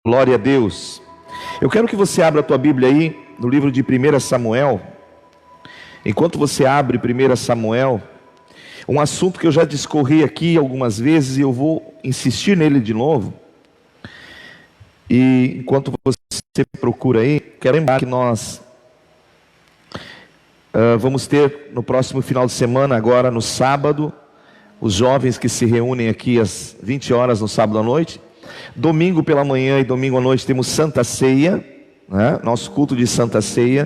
Glória a Deus. Eu quero que você abra a tua Bíblia aí, no livro de 1 Samuel. Enquanto você abre 1 Samuel, um assunto que eu já discorri aqui algumas vezes e eu vou insistir nele de novo. E enquanto você procura aí, quero lembrar que nós vamos ter no próximo final de semana, agora no sábado, os jovens que se reúnem aqui às 20 horas no sábado à noite. Domingo pela manhã e domingo à noite temos Santa Ceia, né? Nosso culto de Santa Ceia,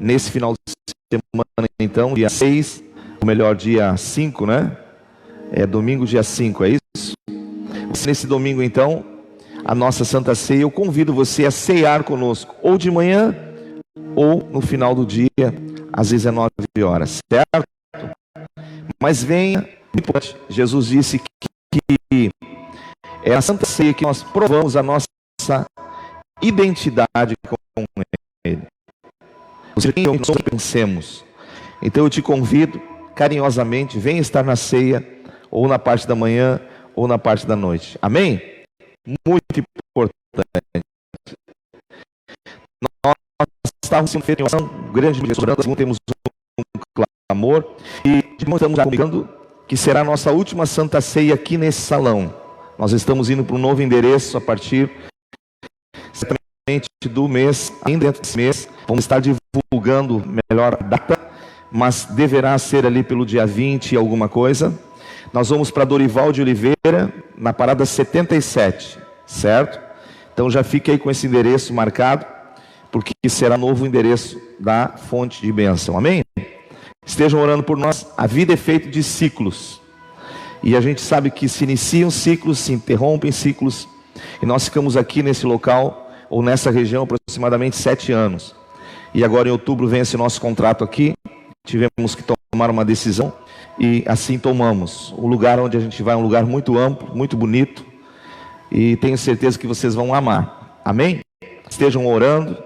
nesse final de semana então, dia 6, ou melhor, dia 5, né? É domingo dia 5, é isso? Nesse domingo então, a nossa Santa Ceia, eu convido você a cear conosco, ou de manhã, ou no final do dia, às 19 horas, certo? Mas venha, Jesus disse que é a Santa Ceia que nós provamos a nossa identidade com Ele. Você tem que nós pensemos. Então eu te convido carinhosamente, venha estar na ceia, ou na parte da manhã, ou na parte da noite. Amém? Muito importante. Nós estávamos sendo feitos em oração, grande oração, temos um clamor, e estamos comunicando que será a nossa última Santa Ceia aqui nesse salão. Nós estamos indo para um novo endereço a partir do mês, ainda dentro desse mês, vamos estar divulgando melhor a data, mas deverá ser ali pelo dia 20 e alguma coisa. Nós vamos para Dorival de Oliveira, na parada 77, certo? Então já fique aí com esse endereço marcado, porque será o novo endereço da fonte de bênção, amém? Estejam orando por nós. A vida é feita de ciclos, e a gente sabe que se iniciam ciclos, se interrompem ciclos, e nós ficamos aqui nesse local, ou nessa região, aproximadamente 7 anos, e agora em outubro vence nosso contrato aqui, tivemos que tomar uma decisão, e assim tomamos. O lugar onde a gente vai é um lugar muito amplo, muito bonito, e tenho certeza que vocês vão amar, amém? Estejam orando,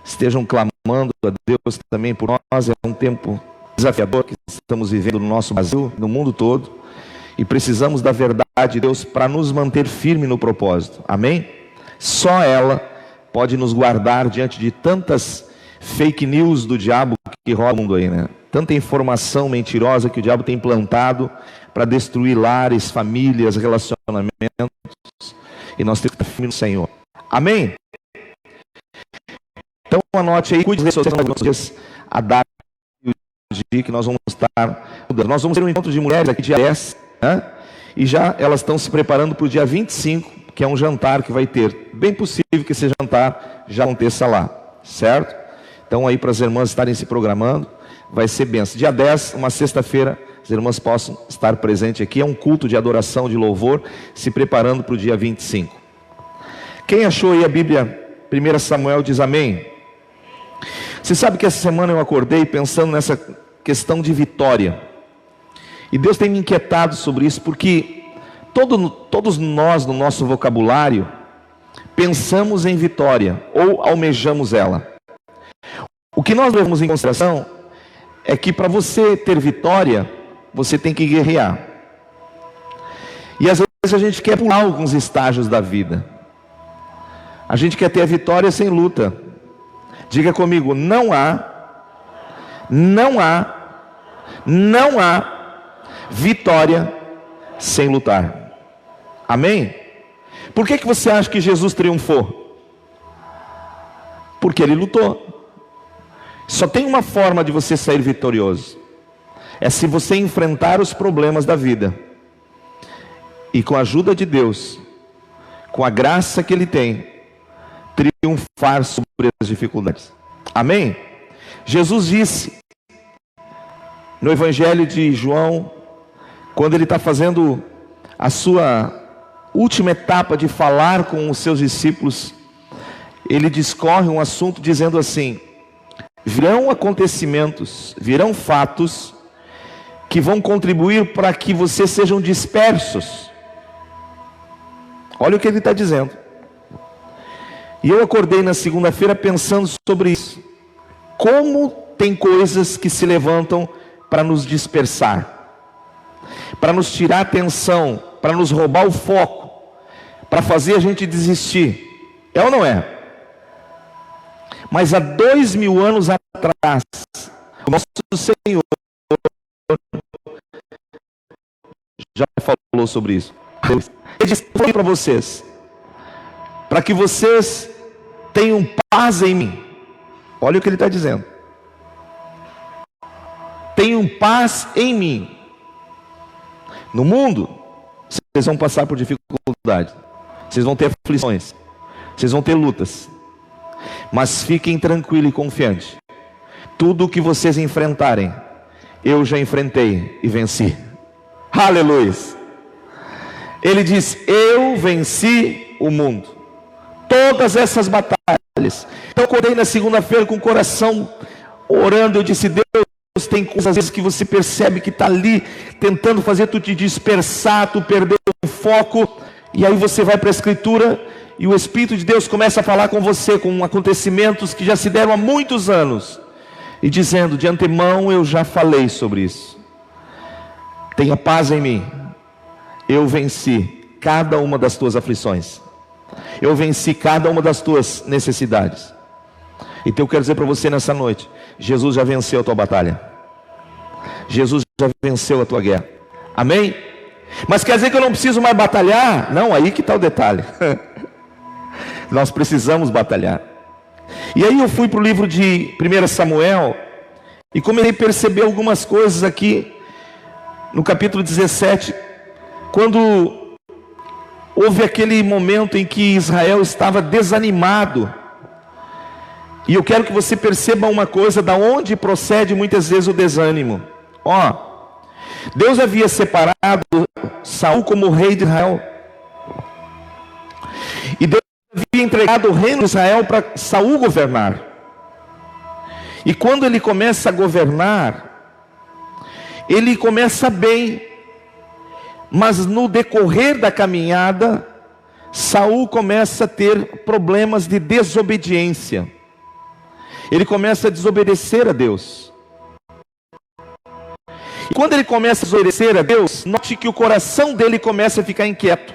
estejam clamando a Deus também por nós. É um tempo desafiador que estamos vivendo no nosso Brasil, no mundo todo, e precisamos da verdade de Deus para nos manter firme no propósito, amém? Só ela pode nos guardar diante de tantas fake news do diabo que rola no mundo aí, né? Tanta informação mentirosa que o diabo tem plantado para destruir lares, famílias, relacionamentos, e nós temos que estar firme no Senhor, amém? Então anote aí, cuide das suas a data e o dia que nós vamos estar. Nós vamos ter um encontro de mulheres aqui dia 10, né? E já elas estão se preparando para o dia 25, que é um jantar que vai ter. Bem possível que esse jantar já aconteça lá, certo? Então aí para as irmãs estarem se programando, vai ser bênção. Dia 10, uma sexta-feira, as irmãs possam estar presentes aqui. É um culto de adoração, de louvor, se preparando para o dia 25. Quem achou aí a Bíblia, 1 Samuel diz amém. Você sabe que essa semana eu acordei pensando nessa questão de vitória. E Deus tem me inquietado sobre isso, porque todos nós, no nosso vocabulário, pensamos em vitória, ou almejamos ela. O que nós levamos em consideração é que para você ter vitória, você tem que guerrear. E às vezes a gente quer pular alguns estágios da vida. A gente quer ter a vitória sem luta. Diga comigo, não há vitória sem lutar. Amém? Por que você acha que Jesus triunfou? Porque Ele lutou. Só tem uma forma de você sair vitorioso. É se você enfrentar os problemas da vida. E com a ajuda de Deus, com a graça que Ele tem, triunfar sobre as dificuldades. Amém? Jesus disse no Evangelho de João, quando Ele está fazendo a sua última etapa de falar com os seus discípulos, Ele discorre um assunto dizendo assim: virão acontecimentos, virão fatos que vão contribuir para que vocês sejam dispersos. Olha o que Ele está dizendo. E eu acordei na segunda-feira pensando sobre isso. Como tem coisas que se levantam para nos dispersar, para nos tirar a atenção, para nos roubar o foco, para fazer a gente desistir. É ou não é? Mas há 2000 anos atrás, o nosso Senhor já falou sobre isso. Ele disse para vocês, para que vocês tenham paz em mim. Olha o que ele está dizendo. Tenham paz em mim. No mundo, vocês vão passar por dificuldades, vocês vão ter aflições, vocês vão ter lutas. Mas fiquem tranquilos e confiantes. Tudo o que vocês enfrentarem, eu já enfrentei e venci. Aleluia. Ele diz: eu venci o mundo. Todas essas batalhas. Então eu acordei na segunda-feira com o coração orando. Eu disse: Deus, tem coisas às vezes que você percebe que está ali tentando fazer tu te dispersar, tu perder o foco. E aí você vai para a Escritura e o Espírito de Deus começa a falar com você, com acontecimentos que já se deram há muitos anos, e dizendo: de antemão eu já falei sobre isso. Tenha paz em mim. Eu venci cada uma das tuas aflições. Eu venci cada uma das tuas necessidades. Então eu quero dizer para você nessa noite: Jesus já venceu a tua batalha. Jesus já venceu a tua guerra. Amém? Mas quer dizer que eu não preciso mais batalhar? Não, aí que está o detalhe. Nós precisamos batalhar. E aí eu fui para o livro de 1 Samuel e comecei a perceber algumas coisas aqui no capítulo 17, quando houve aquele momento em que Israel estava desanimado. E eu quero que você perceba uma coisa, da onde procede muitas vezes o desânimo. Deus havia separado Saul como rei de Israel, e Deus havia entregado o reino de Israel para Saul governar. E quando ele começa a governar, ele começa bem, mas no decorrer da caminhada, Saul começa a ter problemas de desobediência. Ele começa a desobedecer a Deus. E quando ele começa a desobedecer a Deus, note que o coração dele começa a ficar inquieto.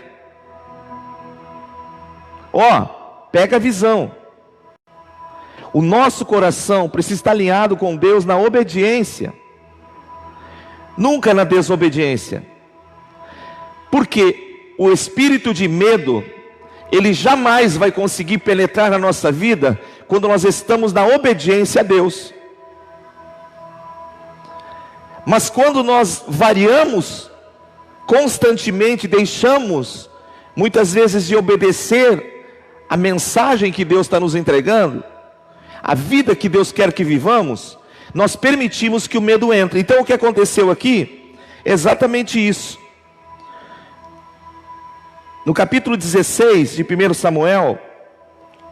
Pega a visão. O nosso coração precisa estar alinhado com Deus na obediência, nunca na desobediência. Porque o espírito de medo, ele jamais vai conseguir penetrar na nossa vida quando nós estamos na obediência a Deus. Mas quando nós variamos constantemente, deixamos muitas vezes de obedecer a mensagem que Deus está nos entregando, a vida que Deus quer que vivamos, nós permitimos que o medo entre. Então o que aconteceu aqui? Exatamente isso. No capítulo 16 de 1 Samuel,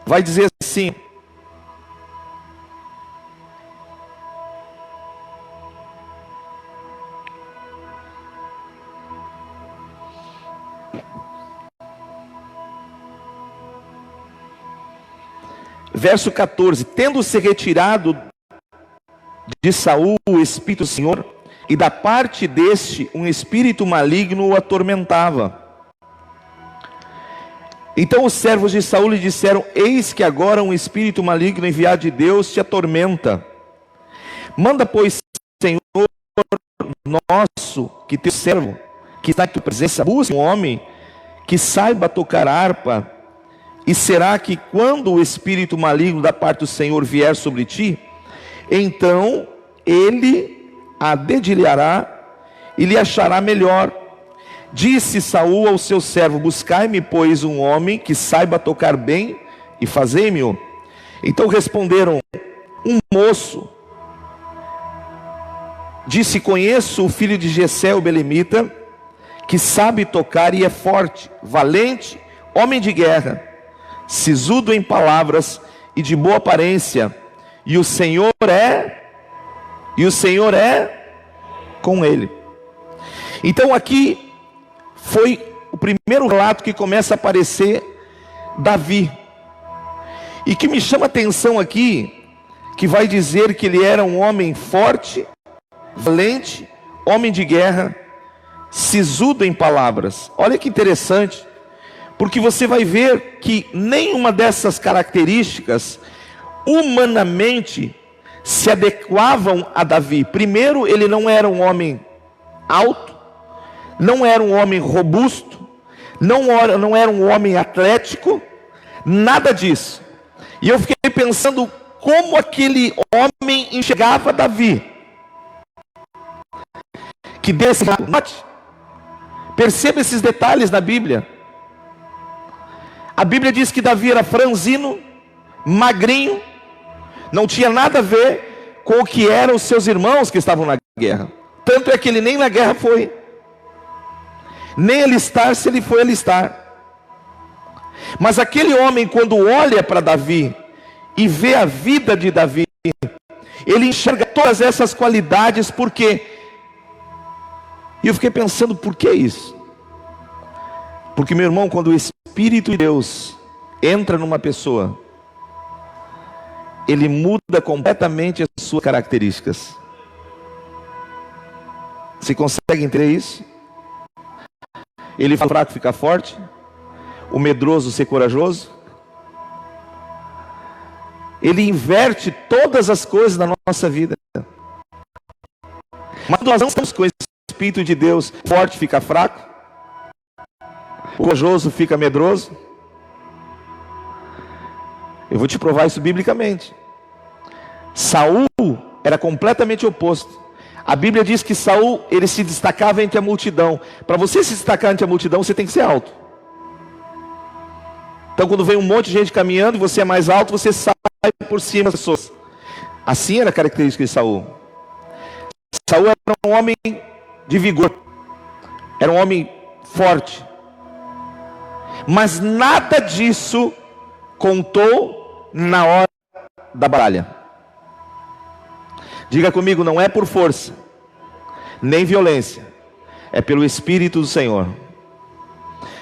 vai dizer assim: verso 14: tendo-se retirado de Saul o Espírito do Senhor, e da parte deste um espírito maligno o atormentava. Então os servos de Saul lhe disseram: eis que agora um espírito maligno enviado de Deus te atormenta. Manda, pois, Senhor nosso, que teu servo, que está em tua presença, busque um homem que saiba tocar harpa. E será que quando o espírito maligno da parte do Senhor vier sobre ti, então ele a dedilhará e lhe achará melhor. Disse Saul ao seu servo: buscai-me, pois, um homem que saiba tocar bem e fazei-me-o. Então responderam: um moço. Disse: conheço o filho de Jessé o belemita, que sabe tocar e é forte, valente, homem de guerra, sisudo em palavras e de boa aparência, e o Senhor é com ele. Então aqui foi o primeiro relato que começa a aparecer Davi, e que me chama a atenção aqui, que vai dizer que ele era um homem forte, valente, homem de guerra, sisudo em palavras. Olha que interessante, Porque você vai ver que nenhuma dessas características humanamente se adequavam a Davi. Primeiro, ele não era um homem alto, não era um homem robusto, não era um homem atlético, nada disso. E eu fiquei pensando como aquele homem enxergava Davi. Que desse note, perceba esses detalhes na Bíblia. A Bíblia diz que Davi era franzino, magrinho, não tinha nada a ver com o que eram os seus irmãos que estavam na guerra. Tanto é que ele nem na guerra foi, nem alistar-se ele foi alistar. Mas aquele homem, quando olha para Davi e vê a vida de Davi, ele enxerga todas essas qualidades. Porque e eu fiquei pensando, por que isso? Porque, meu irmão, quando o Espírito de Deus entra numa pessoa, ele muda completamente as suas características. Você consegue entender isso? Ele fala fraco fica forte, o medroso ser corajoso. Ele inverte todas as coisas na nossa vida. Mas nós não estamos com esse Espírito de Deus, forte fica fraco, o corajoso fica medroso. Eu vou te provar isso biblicamente. Saul era completamente oposto. A Bíblia diz que Saul, ele se destacava entre a multidão. Para você se destacar entre a multidão, você tem que ser alto. Então quando vem um monte de gente caminhando e você é mais alto, você sai por cima das pessoas. Assim era a característica de Saul. Saul era um homem de vigor, era um homem forte, mas nada disso contou na hora da batalha. Diga comigo, não é por força, nem violência, é pelo Espírito do Senhor.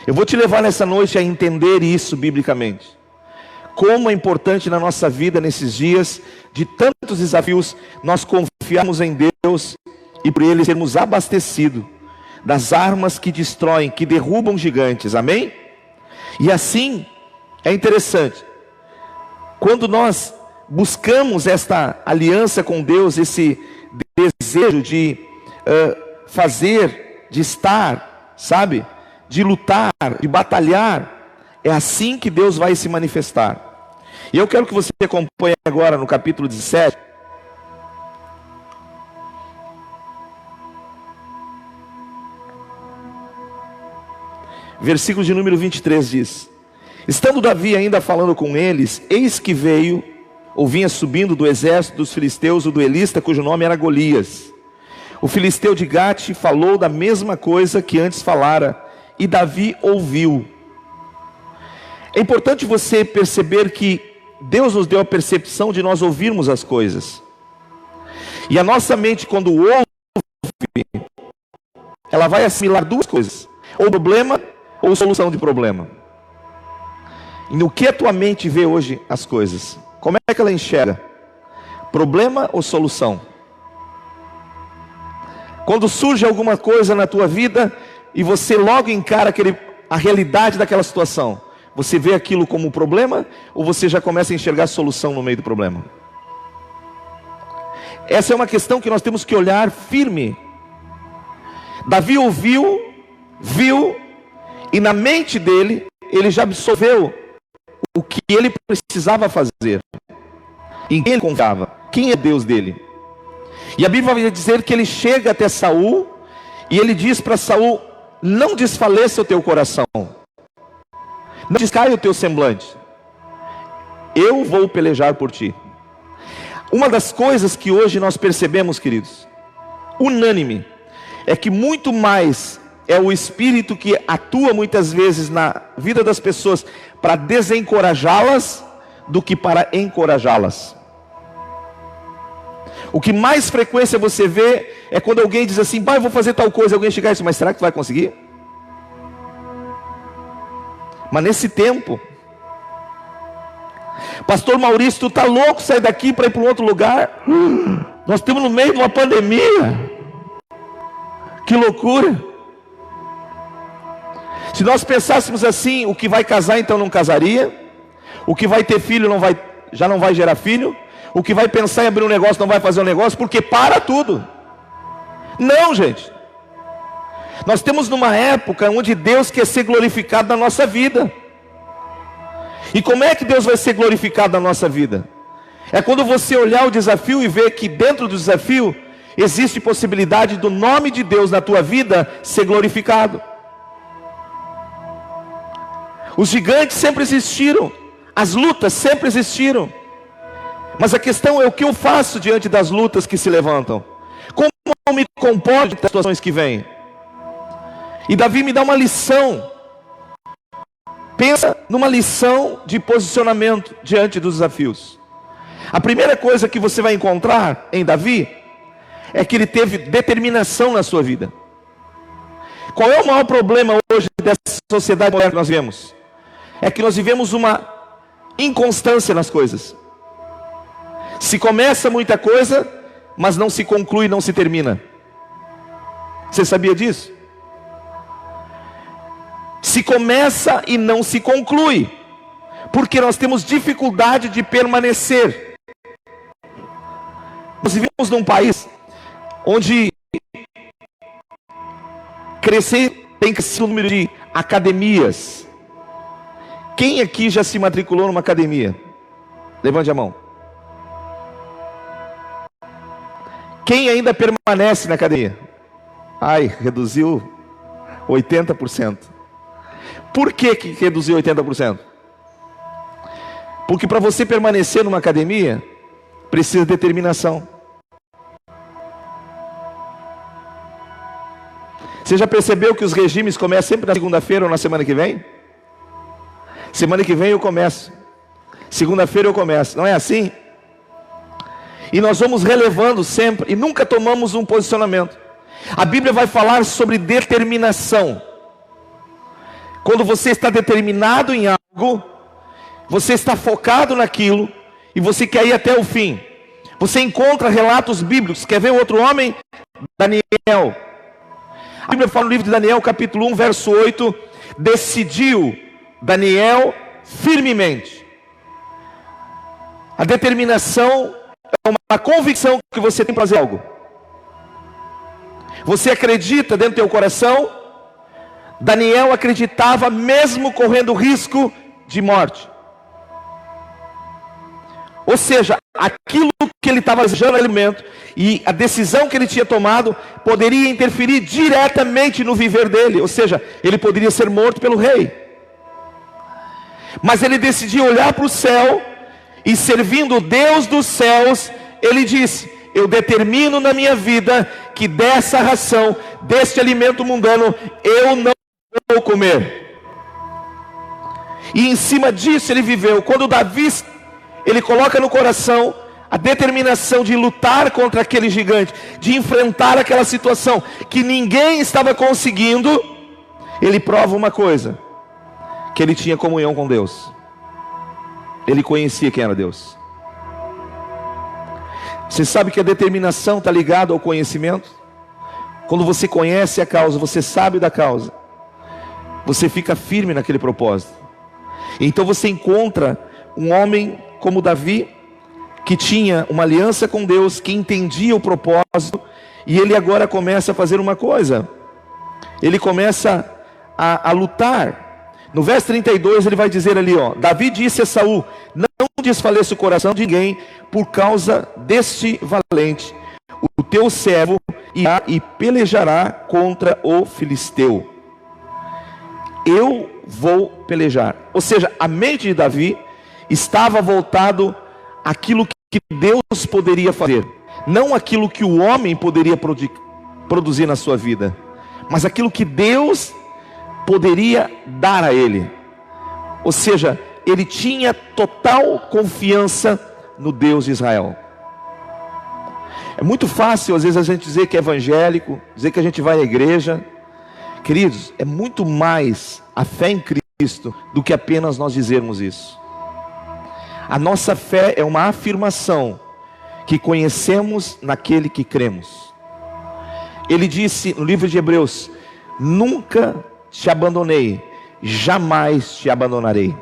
Eu vou te levar nessa noite a entender isso biblicamente. Como é importante na nossa vida, nesses dias de tantos desafios, nós confiarmos em Deus e por Ele sermos abastecidos das armas que destroem, que derrubam gigantes, amém? E assim, é interessante, quando nós buscamos esta aliança com Deus, esse desejo de fazer, de estar, sabe? De lutar, de batalhar, é assim que Deus vai se manifestar. E eu quero que você acompanhe agora no capítulo 17, versículo de número 23 diz: estando Davi ainda falando com eles, eis que veio, ou vinha subindo do exército dos filisteus, o duelista, cujo nome era Golias. O filisteu de Gate falou da mesma coisa que antes falara, e Davi ouviu. É importante você perceber que Deus nos deu a percepção de nós ouvirmos as coisas. E a nossa mente, quando ouve, ela vai assimilar duas coisas: ou problema, ou solução de problema. E no que a tua mente vê hoje as coisas? Como é que ela enxerga? Problema ou solução? Quando surge alguma coisa na tua vida e você logo encara a realidade daquela situação, você vê aquilo como um problema ou você já começa a enxergar a solução no meio do problema? Essa é uma questão que nós temos que olhar firme. Davi ouviu, viu, e na mente dele, ele já absorveu o que ele precisava fazer, em quem ele confiava, quem é Deus dele. E a Bíblia vai dizer que ele chega até Saul, e ele diz para Saul: não desfaleça o teu coração, não descaia o teu semblante, eu vou pelejar por ti. Uma das coisas que hoje nós percebemos, queridos, unânime, é que muito mais é o Espírito que atua muitas vezes na vida das pessoas para desencorajá-las do que para encorajá-las. O que mais frequência você vê é quando alguém diz assim: pai, eu vou fazer tal coisa, alguém chegar e diz: mas será que tu vai conseguir? Mas nesse tempo, pastor Maurício, tu está louco sair daqui para ir para um outro lugar? Nós estamos no meio de uma pandemia. Que loucura! Se nós pensássemos assim, o que vai casar então não casaria, o que vai ter filho já não vai gerar filho, o que vai pensar em abrir um negócio não vai fazer um negócio, porque para tudo. Não, gente. Nós temos numa época onde Deus quer ser glorificado na nossa vida. E como é que Deus vai ser glorificado na nossa vida? É quando você olhar o desafio e ver que dentro do desafio existe possibilidade do nome de Deus na tua vida ser glorificado. Os gigantes sempre existiram, as lutas sempre existiram, mas a questão é o que eu faço diante das lutas que se levantam. Como eu me comporto nas situações que vêm? E Davi me dá uma lição. Pensa numa lição de posicionamento diante dos desafios. A primeira coisa que você vai encontrar em Davi é que ele teve determinação na sua vida. Qual é o maior problema hoje dessa sociedade moderna que nós vivemos? É que nós vivemos uma inconstância nas coisas. Se começa muita coisa, mas não se conclui, não se termina. Você sabia disso? Se começa e não se conclui, porque nós temos dificuldade de permanecer. Nós vivemos num país onde tem crescido o número de academias. Quem aqui já se matriculou numa academia? Levante a mão. Quem ainda permanece na academia? Ai, reduziu 80%. Por que reduziu 80%? Porque para você permanecer numa academia, precisa de determinação. Você já percebeu que os regimes começam sempre na segunda-feira ou na semana que vem? Semana que vem eu começo, segunda-feira eu começo, não é assim? E nós vamos relevando sempre e nunca tomamos um posicionamento. A Bíblia vai falar sobre determinação. Quando você está determinado em algo, você está focado naquilo e você quer ir até o fim. Você encontra relatos bíblicos. Quer ver outro homem? Daniel. A Bíblia fala no livro de Daniel, capítulo 1, verso 8. Decidiu Daniel firmemente. A determinação é uma convicção que você tem para fazer algo. Você acredita dentro do teu coração. Daniel acreditava mesmo correndo risco de morte. Ou seja, aquilo que ele estava desejando naquele momento e a decisão que ele tinha tomado poderia interferir diretamente no viver dele. Ou seja, ele poderia ser morto pelo rei. Mas ele decidiu olhar para o céu e, servindo o Deus dos céus, ele disse: eu determino na minha vida que dessa ração, deste alimento mundano, eu não vou comer. E em cima disso ele viveu. Quando Davi, ele coloca no coração a determinação de lutar contra aquele gigante, de enfrentar aquela situação que ninguém estava conseguindo, ele prova uma coisa: que ele tinha comunhão com Deus. Ele conhecia quem era Deus. Você sabe que a determinação está ligada ao conhecimento? Quando você conhece a causa, você sabe da causa, você fica firme naquele propósito. Então você encontra um homem como Davi, que tinha uma aliança com Deus, que entendia o propósito, e ele agora começa a fazer uma coisa. Ele começa a lutar. No verso 32 ele vai dizer ali, Davi disse a Saul: não desfaleça o coração de ninguém por causa deste valente. O teu servo irá e pelejará contra o filisteu. Eu vou pelejar. Ou seja, a mente de Davi estava voltado àquilo que Deus poderia fazer, não aquilo que o homem poderia produzir na sua vida, mas aquilo que Deus poderia dar a ele. Ou seja, ele tinha total confiança no Deus de Israel. É muito fácil às vezes a gente dizer que é evangélico, dizer que a gente vai à igreja. Queridos, é muito mais a fé em Cristo do que apenas nós dizermos isso. A nossa fé é uma afirmação que conhecemos naquele que cremos. Ele disse no livro de Hebreus: nunca te abandonei, jamais te abandonarei.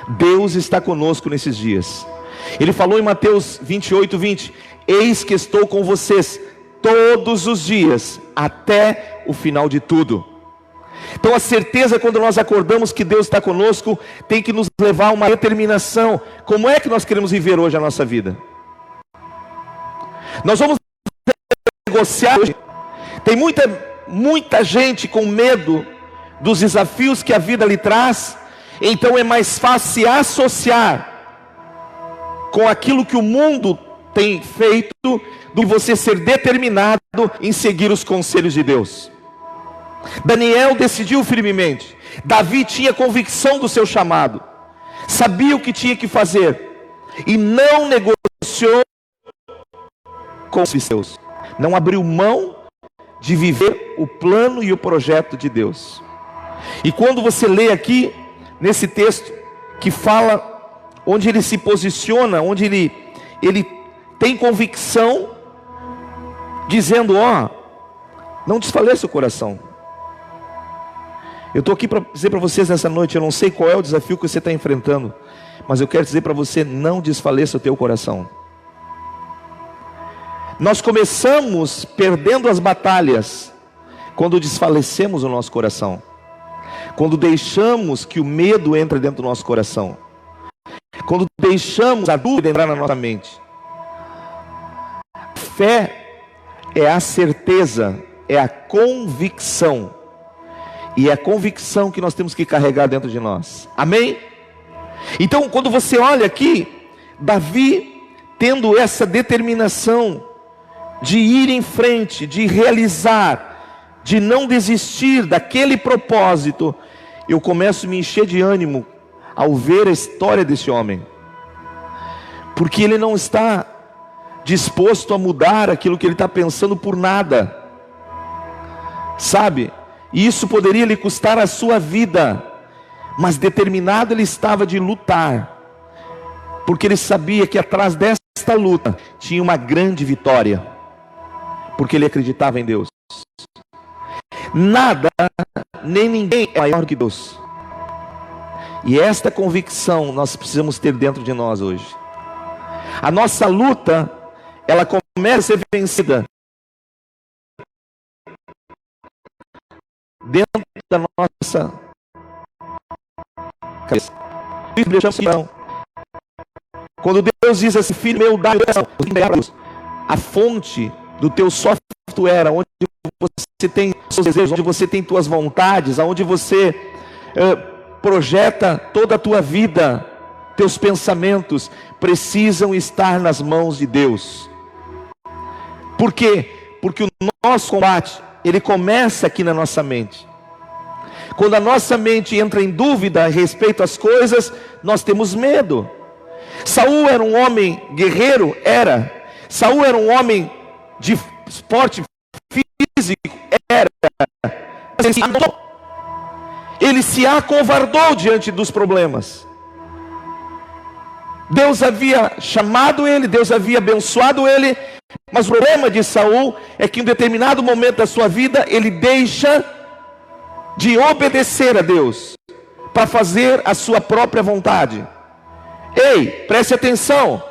Deus está conosco nesses dias. Ele falou em Mateus 28:20: eis que estou com vocês todos os dias, até o final de tudo. Então a certeza, quando nós acordamos que Deus está conosco, tem que nos levar a uma determinação. Como é que nós queremos viver hoje a nossa vida? Nós vamos negociar hoje. Tem muita gente com medo dos desafios que a vida lhe traz. Então é mais fácil se associar com aquilo que o mundo tem feito, do que você ser determinado em seguir os conselhos de Deus. Daniel decidiu firmemente. Davi tinha convicção do seu chamado, sabia o que tinha que fazer, e não negociou com os filisteus. Não abriu mão de viver o plano e o projeto de Deus. E quando você lê aqui, nesse texto, que fala, onde ele se posiciona, onde ele tem convicção, dizendo: não desfaleça o coração. Eu estou aqui para dizer para vocês nessa noite, eu não sei qual é o desafio que você está enfrentando, mas eu quero dizer para você: não desfaleça o teu coração. Nós começamos perdendo as batalhas quando desfalecemos o nosso coração, quando deixamos que o medo entre dentro do nosso coração, quando deixamos a dúvida entrar na nossa mente. Fé é a certeza, é a convicção, e é a convicção que nós temos que carregar dentro de nós. Amém? Então, quando você olha aqui, Davi tendo essa determinação de ir em frente, de realizar, de não desistir daquele propósito, eu começo a me encher de ânimo ao ver a história desse homem, porque ele não está disposto a mudar aquilo que ele está pensando por nada, sabe? E isso poderia lhe custar a sua vida, mas determinado ele estava de lutar, porque ele sabia que atrás desta luta tinha uma grande vitória, porque ele acreditava em Deus. Nada, nem ninguém é maior que Deus. E esta convicção nós precisamos ter dentro de nós hoje. A nossa luta, ela começa a ser vencida dentro da nossa cabeça. Quando Deus diz assim: filho meu, dá a fonte do teu software, onde você tem seus desejos, onde você tem tuas vontades, aonde você projeta toda a tua vida, teus pensamentos precisam estar nas mãos de Deus. Por quê? Porque o nosso combate, ele começa aqui na nossa mente. Quando a nossa mente entra em dúvida a respeito às coisas, nós temos medo. Saul era um homem guerreiro? Era. Saul era um homem de esporte físico? Era. Ele se acovardou diante dos problemas. Deus havia chamado ele, Deus havia abençoado ele, mas o problema de Saul é que em um determinado momento da sua vida, ele deixa de obedecer a Deus, para fazer a sua própria vontade. Ei, preste atenção,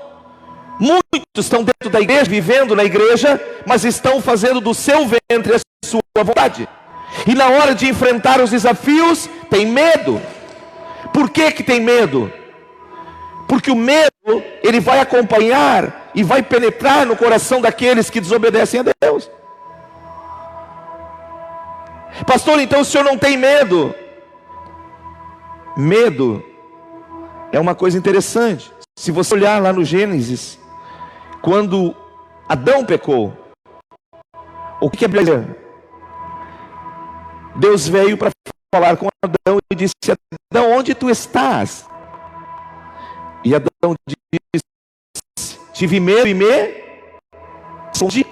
muitos estão dentro da igreja, vivendo na igreja, mas estão fazendo do seu ventre a sua vontade, e na hora de enfrentar os desafios, tem medo. Por que tem medo? Porque o medo, ele vai acompanhar e vai penetrar no coração daqueles que desobedecem a Deus. Pastor, então o senhor não tem medo? Medo é uma coisa interessante. Se você olhar lá no Gênesis, quando Adão pecou, o que é Bíblia? Deus veio para falar com Adão e disse: Adão, onde tu estás? E Adão disse: tive medo e me escondi.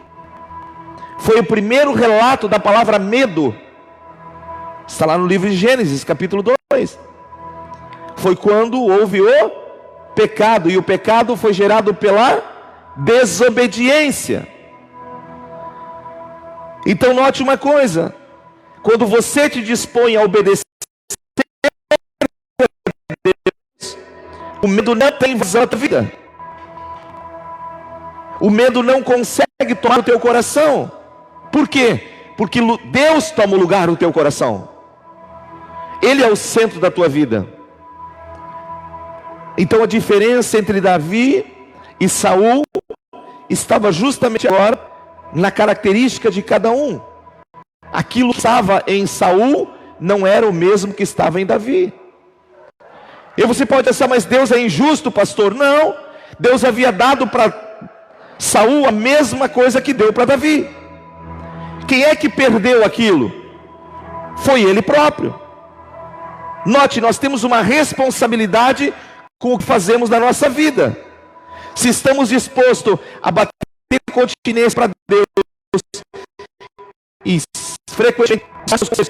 Foi o primeiro relato da palavra medo. Está lá no livro de Gênesis, capítulo 2. Foi quando houve o pecado, e o pecado foi gerado pela desobediência. Então note uma coisa: quando você te dispõe a obedecer O medo não tem vazão na tua vida. O medo não consegue tomar o teu coração. Por quê? Porque Deus toma o lugar no teu coração. Ele é o centro da tua vida. Então a diferença entre Davi e Saul estava justamente agora na característica de cada um. Aquilo que estava em Saul não era o mesmo que estava em Davi. E você pode pensar, mas Deus é injusto, pastor? Não, Deus havia dado para Saul a mesma coisa que deu para Davi. Quem é que perdeu aquilo? Foi ele próprio. Note, nós temos uma responsabilidade com o que fazemos na nossa vida. Se estamos dispostos a bater continência para Deus e frequentemente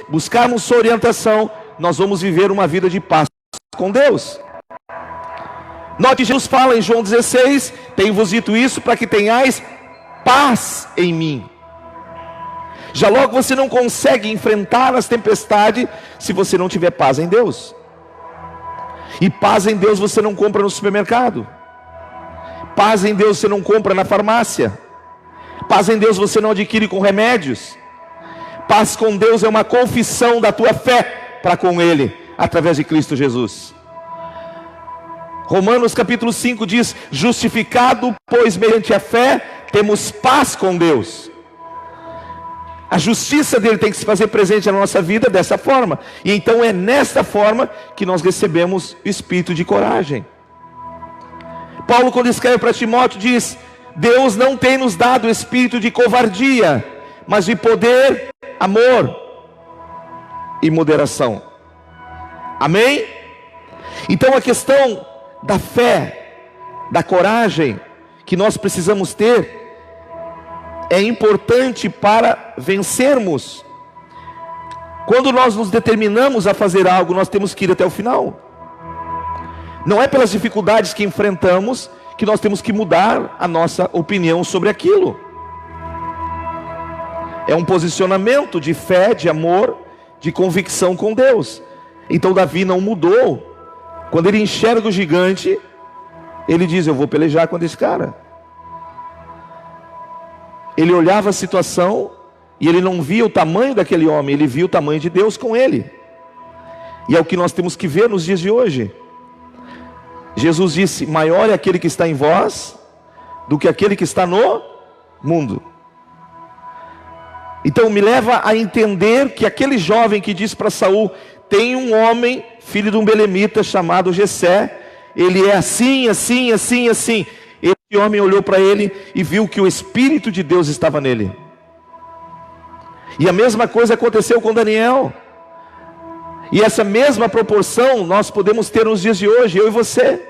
buscarmos sua orientação, nós vamos viver uma vida de paz com Deus. Note, Jesus fala em João 16: tenho-vos dito isso para que tenhais paz em mim. Já logo você não consegue enfrentar as tempestades se você não tiver paz em Deus. E paz em Deus você não compra no supermercado. Paz em Deus você não compra na farmácia. Paz em Deus você não adquire com remédios. Paz com Deus é uma confissão da tua fé para com Ele, através de Cristo Jesus. Romanos capítulo 5 diz: justificado, pois mediante a fé, temos paz com Deus. A justiça dele tem que se fazer presente na nossa vida dessa forma. E então é nesta forma que nós recebemos o espírito de coragem. Paulo, quando escreve para Timóteo, diz: Deus não tem nos dado o espírito de covardia, mas de poder, amor e moderação. Amém? Então a questão da fé, da coragem que nós precisamos ter é importante para vencermos. Quando nós nos determinamos a fazer algo, nós temos que ir até o final. Não é pelas dificuldades que enfrentamos que nós temos que mudar a nossa opinião sobre aquilo. É um posicionamento de fé, de amor, de convicção com Deus. Então Davi não mudou. Quando ele enxerga o gigante, ele diz: eu vou pelejar contra esse cara. Ele olhava a situação e ele não via o tamanho daquele homem, ele via o tamanho de Deus com ele. E é o que nós temos que ver nos dias de hoje. Jesus disse: maior é aquele que está em vós do que aquele que está no mundo. Então me leva a entender que aquele jovem que disse para Saul: tem um homem, filho de um belemita chamado Jessé, ele é assim, assim, assim, assim. Esse homem olhou para ele e viu que o Espírito de Deus estava nele. E a mesma coisa aconteceu com Daniel. E essa mesma proporção nós podemos ter nos dias de hoje, eu e você.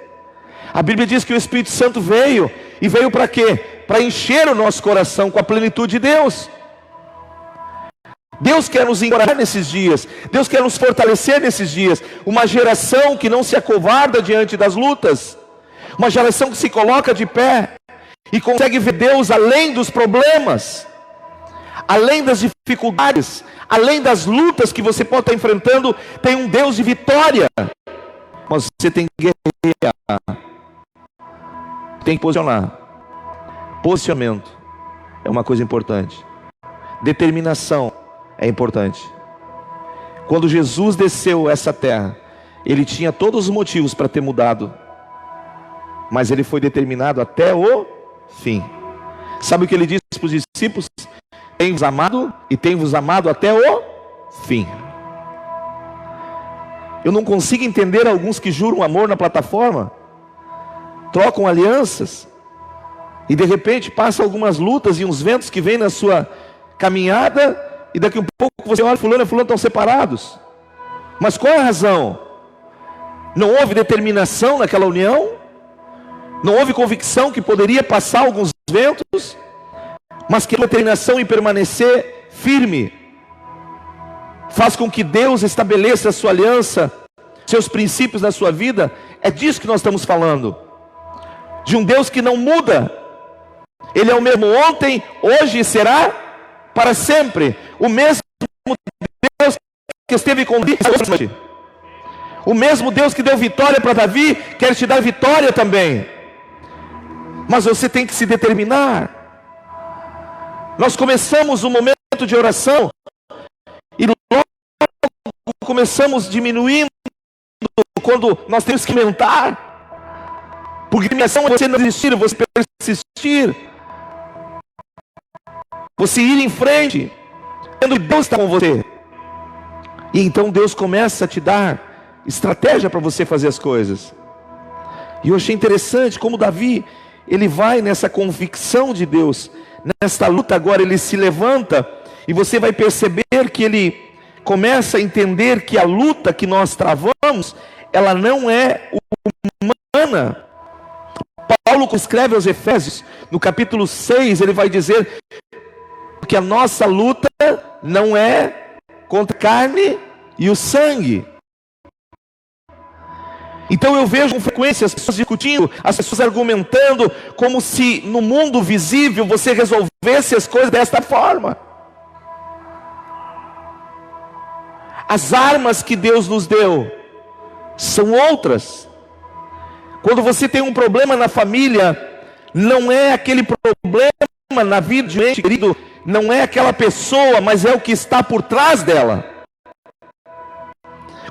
A Bíblia diz que o Espírito Santo veio. E veio para quê? Para encher o nosso coração com a plenitude de Deus. Deus quer nos encorajar nesses dias. Deus quer nos fortalecer nesses dias. Uma geração que não se acovarda diante das lutas. Uma geração que se coloca de pé e consegue ver Deus além dos problemas, além das dificuldades, além das lutas que você pode estar enfrentando. Tem um Deus de vitória, mas você tem que guerrear, tem que posicionar. Posicionamento é uma coisa importante. Determinação é importante. Quando Jesus desceu essa terra, ele tinha todos os motivos para ter mudado, mas ele foi determinado até o fim. Sabe o que ele disse para os discípulos? Tenho-vos amado e tenho-vos amado até o fim. Eu não consigo entender alguns que juram amor na plataforma, trocam alianças, e de repente passam algumas lutas e uns ventos que vêm na sua caminhada, e daqui a um pouco você olha, fulano e fulano estão separados. Mas qual é a razão? Não houve determinação naquela união? Não houve convicção que poderia passar alguns ventos, mas que a determinação em permanecer firme faz com que Deus estabeleça a sua aliança, seus princípios na sua vida. É disso que nós estamos falando, de um Deus que não muda. Ele é o mesmo ontem, hoje e será para sempre. O mesmo Deus que esteve com Deus, O mesmo Deus que deu vitória para Davi, quer te dar vitória também. Mas você tem que se determinar. Nós começamos um momento de oração, e logo começamos diminuindo, quando nós temos que aumentar. Porque determinação é você não desistir, você persistir, você ir em frente, tendo que Deus está com você. E então Deus começa a te dar estratégia para você fazer as coisas. E eu achei interessante como Davi, ele vai nessa convicção de Deus, nesta luta agora, ele se levanta, e você vai perceber que ele começa a entender que a luta que nós travamos, ela não é humana. Paulo escreve aos Efésios, no capítulo 6, ele vai dizer que a nossa luta não é contra a carne e o sangue. Então eu vejo com frequência as pessoas discutindo, as pessoas argumentando, como se no mundo visível você resolvesse as coisas desta forma. As armas que Deus nos deu são outras. Quando você tem um problema na família, não é aquele problema na vida de um ente querido, não é aquela pessoa, mas é o que está por trás dela.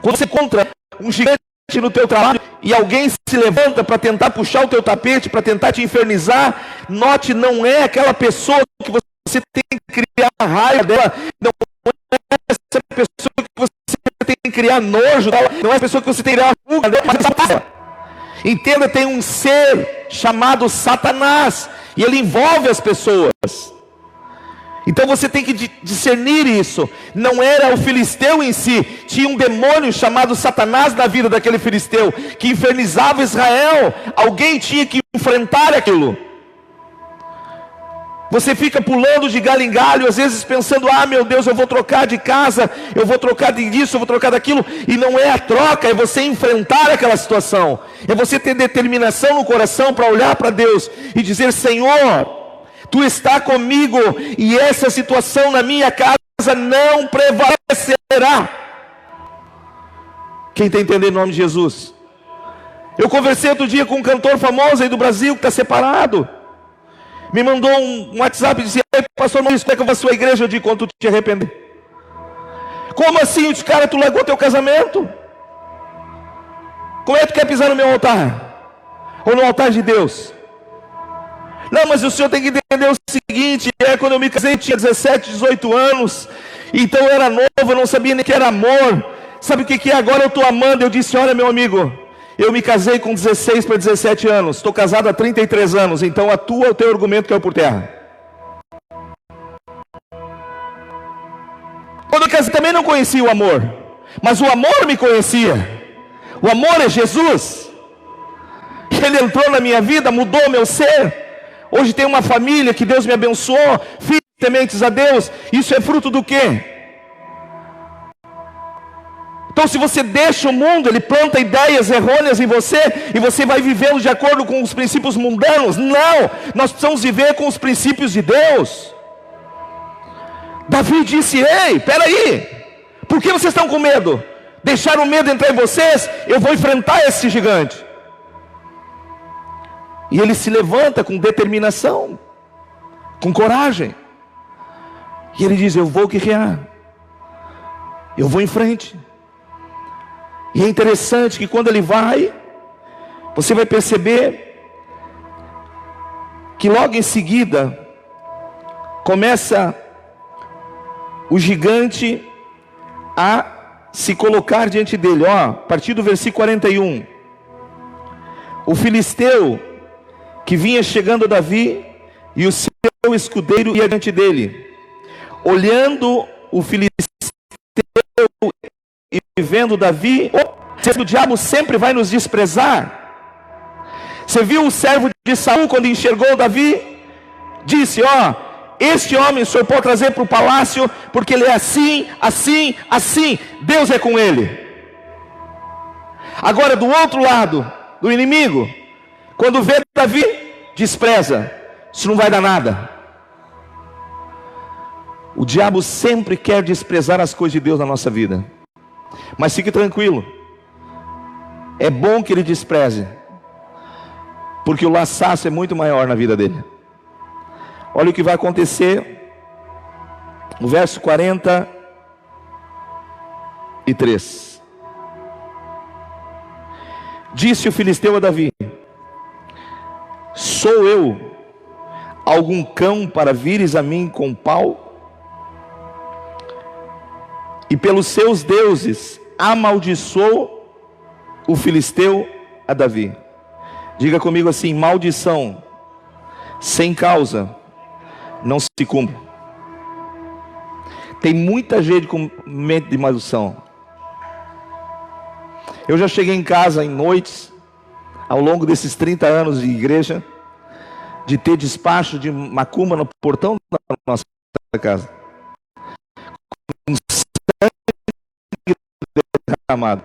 Quando você encontra um gigante no teu trabalho e alguém se levanta para tentar puxar o teu tapete, para tentar te infernizar, note, não é aquela pessoa que você tem que criar raiva dela, não é essa pessoa que você tem que criar nojo dela, não é essa pessoa que você tem que criar fuga dela, mas essa. Entenda, tem um ser chamado Satanás, e ele envolve as pessoas. Então você tem que discernir isso. Não era o filisteu em si, tinha um demônio chamado Satanás na vida daquele filisteu, que infernizava Israel. Alguém tinha que enfrentar aquilo. Você fica pulando de galho em galho, às vezes pensando, ah meu Deus, eu vou trocar de casa, eu vou trocar disso, eu vou trocar daquilo. E não é a troca, é você enfrentar aquela situação. É você ter determinação no coração para olhar para Deus e dizer, Senhor, Tu está comigo, e essa situação na minha casa não prevalecerá. Quem está entendendo em nome de Jesus? Eu conversei outro dia com um cantor famoso aí do Brasil, que está separado. Me mandou um WhatsApp e disse, pastor Maurício, como é que eu vou à sua igreja? Eu digo, quando tu te arrepender. Como assim? Eu disse, cara, tu largou teu casamento? Como é que tu quer pisar no meu altar? Ou no altar de Deus? Não, mas o senhor tem que entender o seguinte, quando eu me casei, eu tinha 17, 18 anos, então eu era novo, eu não sabia nem que era amor. Sabe o que é? Agora eu estou amando. Eu disse, olha meu amigo, eu me casei com 16 para 17 anos, estou casado há 33 anos, então o teu argumento caiu por terra. Quando eu casei também não conhecia o amor, mas o amor me conhecia. O amor é Jesus. Ele entrou na minha vida, mudou o meu ser. Hoje tem uma família que Deus me abençoou, filhos tementes a Deus. Isso é fruto do quê? Então se você deixa o mundo, ele planta ideias errôneas em você, e você vai vivendo de acordo com os princípios mundanos. Não, nós precisamos viver com os princípios de Deus. Davi disse, ei, peraí, por que vocês estão com medo? Deixaram o medo entrar em vocês? Eu vou enfrentar esse gigante. E ele se levanta com determinação, com coragem. E ele diz, eu vou guerrear, eu vou em frente. E é interessante que quando ele vai, você vai perceber que logo em seguida começa o gigante a se colocar diante dele. Ó, a partir do versículo 41. O filisteu que vinha chegando a Davi, e o seu escudeiro ia diante dele. Olhando o filisteu e vendo Davi, o diabo sempre vai nos desprezar. Você viu o servo de Saul quando enxergou Davi? Disse, ó, este homem o senhor pode trazer para o palácio, porque ele é assim, assim, assim. Deus é com ele. Agora do outro lado, do inimigo, quando vê Davi, despreza. Isso não vai dar nada. O diabo sempre quer desprezar as coisas de Deus na nossa vida. Mas fique tranquilo, É bom que ele despreze, porque o laçaço é muito maior na vida dele. Olha o que vai acontecer, o verso 43. Disse o filisteu a Davi: sou eu algum cão para vires a mim com pau? E pelos seus deuses amaldiçoou o filisteu a Davi. Diga comigo assim: maldição sem causa não se cumpre. Tem muita gente com medo de maldição. Eu já cheguei em casa em noites, ao longo desses 30 anos de igreja, de ter despacho de macumba no portão da nossa casa, com sangue derramado.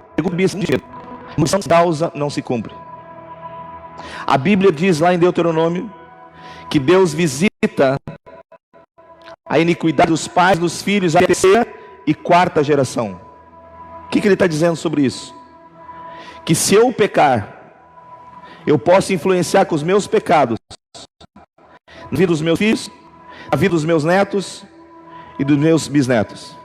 Maldição sem causa não se cumpre. A Bíblia diz lá em Deuteronômio que Deus visita a iniquidade dos pais, dos filhos, a terceira e quarta geração. O que ele está dizendo sobre isso? Que se eu pecar, eu posso influenciar com os meus pecados na vida dos meus filhos, na vida dos meus netos e dos meus bisnetos.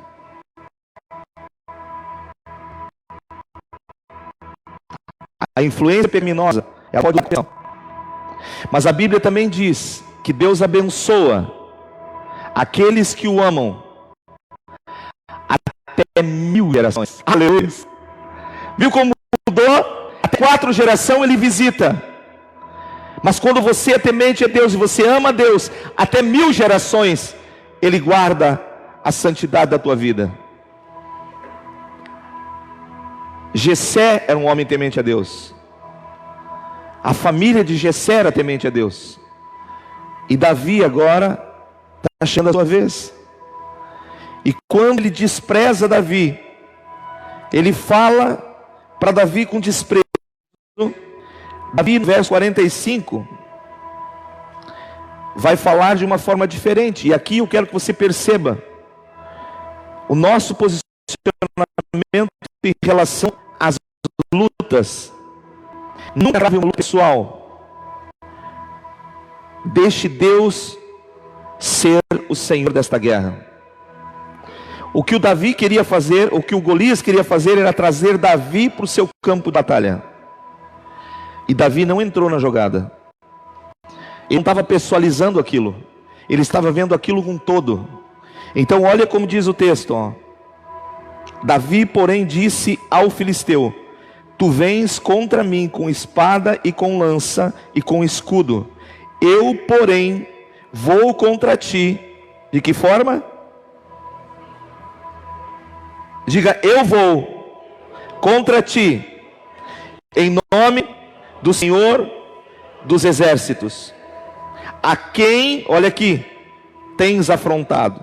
A influência pecaminosa, ela pode ter. Mas a Bíblia também diz que Deus abençoa aqueles que o amam até 1000 gerações. Aleluia. Viu como mudou? Até 4 gerações ele visita. Mas quando você é temente a Deus e você ama a Deus, até 1000 gerações ele guarda a santidade da tua vida. Jessé era um homem temente a Deus. A família de Jessé era temente a Deus. E Davi agora está achando a sua vez. E quando ele despreza Davi, ele fala para Davi com desprezo. Davi, no verso 45, vai falar de uma forma diferente. E aqui eu quero que você perceba o nosso posicionamento em relação às lutas. Nunca trave uma luta pessoal. Deixe Deus ser o Senhor desta guerra. O que o Davi queria fazer, o que o Golias queria fazer, era trazer Davi para o seu campo de batalha. E Davi não entrou na jogada. Ele não estava pessoalizando aquilo. Ele estava vendo aquilo com todo. Então olha como diz o texto, ó. Davi, porém, disse ao filisteu: tu vens contra mim com espada e com lança e com escudo. Eu, porém, vou contra ti. De que forma? Diga: eu vou contra ti, em nome do Senhor dos exércitos, a quem, olha aqui, tens afrontado.